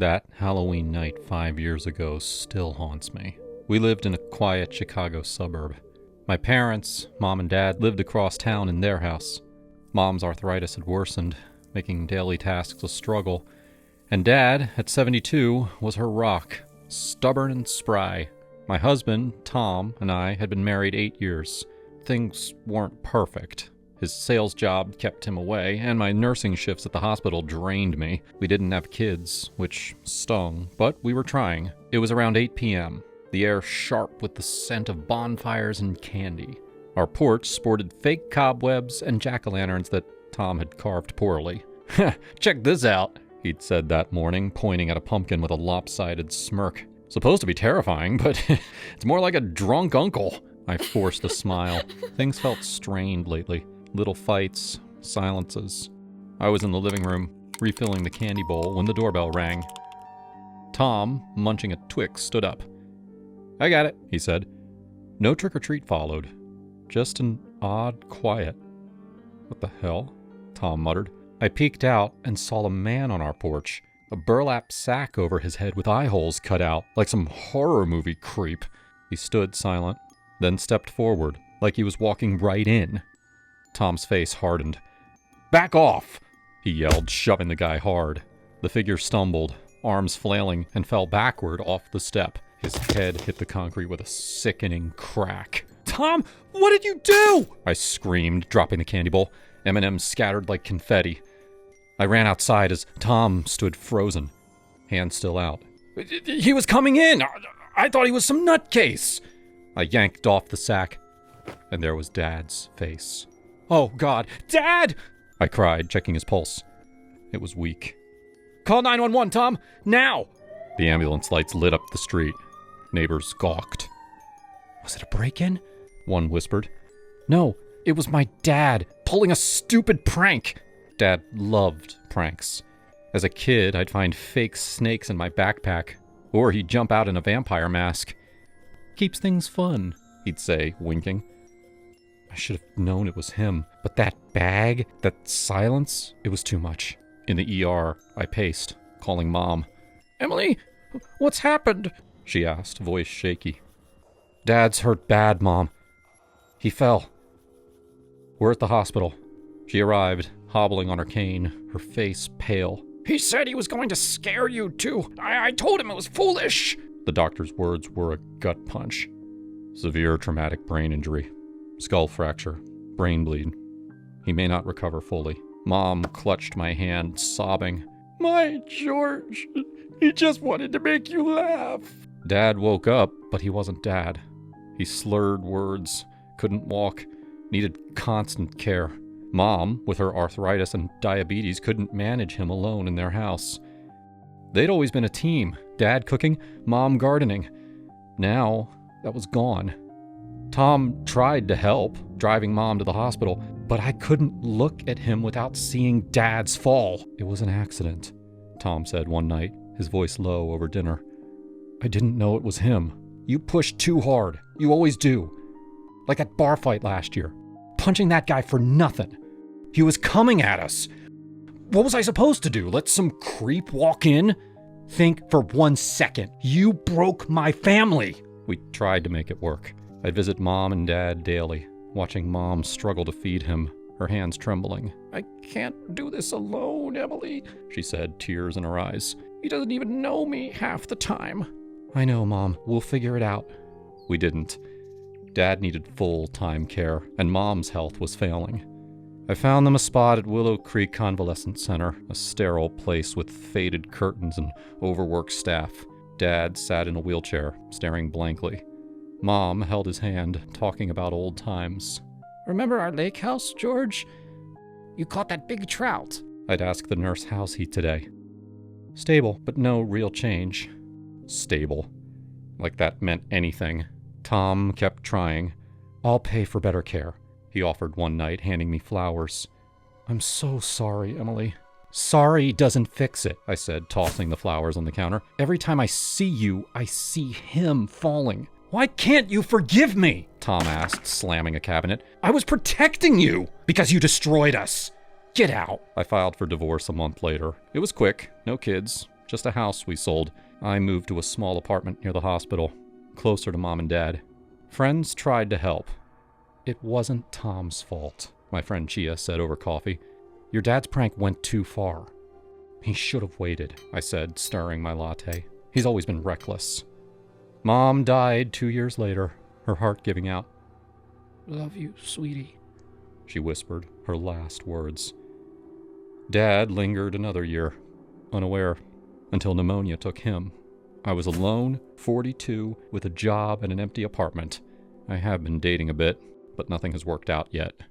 That Halloween night 5 years ago still haunts me. We lived in a quiet Chicago suburb. My parents, Mom and Dad, lived across town in their house. Mom's arthritis had worsened, making daily tasks a struggle. And Dad, at 72, was her rock, stubborn and spry. My husband, Tom, and I had been married 8 years. Things weren't perfect. His sales job kept him away, and my nursing shifts at the hospital drained me. We didn't have kids, which stung, but we were trying. It was around 8 p.m., the air sharp with the scent of bonfires and candy. Our porch sported fake cobwebs and jack-o'-lanterns that Tom had carved poorly. "Check this out," he'd said that morning, pointing at a pumpkin with a lopsided smirk. "Supposed to be terrifying, but it's more like a drunk uncle." I forced a smile. Things felt strained lately. Little fights, silences. I was in the living room, refilling the candy bowl when the doorbell rang. Tom, munching a Twix, stood up. "I got it," he said. No trick-or-treat followed. Just an odd quiet. "What the hell?" Tom muttered. I peeked out and saw a man on our porch, a burlap sack over his head with eye holes cut out, like some horror movie creep. He stood silent, then stepped forward, like he was walking right in. Tom's face hardened. "Back off!" he yelled, shoving the guy hard. The figure stumbled, arms flailing, and fell backward off the step. His head hit the concrete with a sickening crack. "Tom, what did you do?" I screamed, dropping the candy bowl. M&Ms scattered like confetti. I ran outside as Tom stood frozen, hand still out. "He was coming in! I thought he was some nutcase!" I yanked off the sack, and there was Dad's face. "Oh, God! Dad!" I cried, checking his pulse. It was weak. "Call 911, Tom! Now!" The ambulance lights lit up the street. Neighbors gawked. "Was it a break-in?" one whispered. "No, it was my dad, pulling a stupid prank." Dad loved pranks. As a kid, I'd find fake snakes in my backpack, or he'd jump out in a vampire mask. "Keeps things fun," he'd say, winking. I should have known it was him, but that bag, that silence, it was too much. In the ER, I paced, calling Mom. "Emily, what's happened?" she asked, voice shaky. "Dad's hurt bad, Mom. He fell." "We're at the hospital." She arrived, hobbling on her cane, her face pale. "He said he was going to scare you, too. I told him it was foolish." The doctor's words were a gut punch. Severe traumatic brain injury. Skull fracture. Brain bleed. He may not recover fully. Mom clutched my hand, sobbing. "My George, he just wanted to make you laugh." Dad woke up, but he wasn't Dad. He slurred words, couldn't walk, needed constant care. Mom, with her arthritis and diabetes, couldn't manage him alone in their house. They'd always been a team, Dad cooking, Mom gardening. Now, that was gone. Tom tried to help, driving Mom to the hospital, but I couldn't look at him without seeing Dad's fall. "It was an accident," Tom said one night, his voice low over dinner. "I didn't know it was him. You pushed too hard. You always do. Like that bar fight last year. Punching that guy for nothing. He was coming at us. What was I supposed to do? Let some creep walk in? Think for 1 second. You broke my family." We tried to make it work. I'd visit Mom and Dad daily, watching Mom struggle to feed him, her hands trembling. "I can't do this alone, Emily," she said, tears in her eyes. "He doesn't even know me half the time." "I know, Mom. We'll figure it out." We didn't. Dad needed full-time care, and Mom's health was failing. I found them a spot at Willow Creek Convalescent Center, a sterile place with faded curtains and overworked staff. Dad sat in a wheelchair, staring blankly. Mom held his hand, talking about old times. "Remember our lake house, George? You caught that big trout." I'd ask the nurse how's he today. "Stable, but no real change." Stable. Like that meant anything. Tom kept trying. "I'll pay for better care," he offered one night, handing me flowers. "I'm so sorry, Emily." "Sorry doesn't fix it," I said, tossing the flowers on the counter. "Every time I see you, I see him falling." "Why can't you forgive me?" Tom asked, slamming a cabinet. "I was protecting you because you destroyed us. Get out." I filed for divorce a month later. It was quick, no kids, just a house we sold. I moved to a small apartment near the hospital, closer to Mom and Dad. Friends tried to help. It wasn't Tom's fault, my friend Chia said over coffee. Your dad's prank went too far. He should have waited, I said, stirring my latte. He's always been reckless. Mom died 2 years later, her heart giving out. Love you, sweetie, she whispered, her last words. Dad lingered another year, unaware, until pneumonia took him. I was alone, 42, with a job and an empty apartment. I have been dating a bit, but nothing has worked out yet.